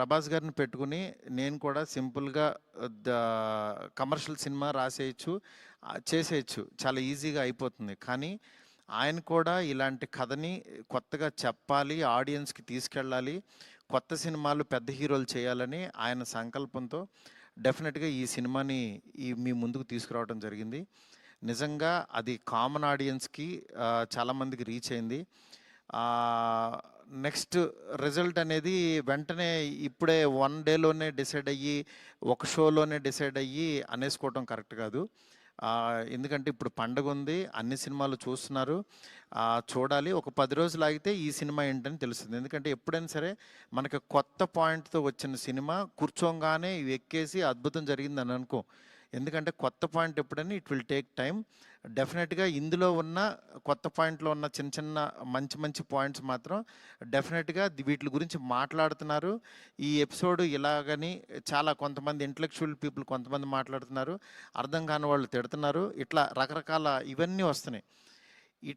ప్రభాస్ గారిని పెట్టుకుని నేను కూడా సింపుల్‌గా ద కమర్షియల్ సినిమా రాసేయొచ్చు, చేసేయొచ్చు. చాలా ఈజీగా అయిపోతుంది. కానీ ఆయన కూడా ఇలాంటి కథని కొత్తగా చెప్పాలి, ఆడియన్స్‌కి తీసుకెళ్ళాలి, కొత్త సినిమాలు పెద్ద హీరోలు చేయాలని ఆయన సంకల్పంతో డెఫినెట్‌గా ఈ సినిమాని మీ ముందుకు తీసుకురావడం జరిగింది. నిజంగా అది కామన్ ఆడియన్స్‌కి చాలామందికి రీచ్ అయింది. నెక్స్ట్ రిజల్ట్ అనేది వెంటనే ఇప్పుడే 1 డేలోనే డిసైడ్ అయ్యి, ఒక షోలోనే డిసైడ్ అయ్యి అనేసుకోవటం కరెక్ట్ కాదు. ఎందుకంటే ఇప్పుడు పండగుంది, అన్ని సినిమాలు చూస్తున్నారు. చూడాలి. ఒక 10 రోజులు ఆగితే ఈ సినిమా ఏంటని తెలుస్తుంది. ఎందుకంటే ఎప్పుడైనా సరే మనకు కొత్త పాయింట్‌తో వచ్చిన సినిమా కూర్చోంగానే ఎక్కేసి అద్భుతం జరిగిందని అనుకోం. ఎందుకంటే కొత్త పాయింట్ ఎప్పుడని ఇట్ విల్ టేక్ టైమ్. డెఫినెట్‌గా ఇందులో ఉన్న కొత్త పాయింట్‌లో ఉన్న చిన్న చిన్న మంచి మంచి పాయింట్స్ మాత్రం డెఫినెట్‌గా వీటిల గురించి మాట్లాడుతున్నారు. ఈ ఎపిసోడ్ ఇలాగని చాలా కొంతమంది ఇంటలెక్చువల్ పీపుల్ కొంతమంది మాట్లాడుతున్నారు. అర్థం కాని వాళ్ళు తిడుతున్నారు. ఇట్లా రకరకాల ఇవన్నీ వస్తున్నాయి.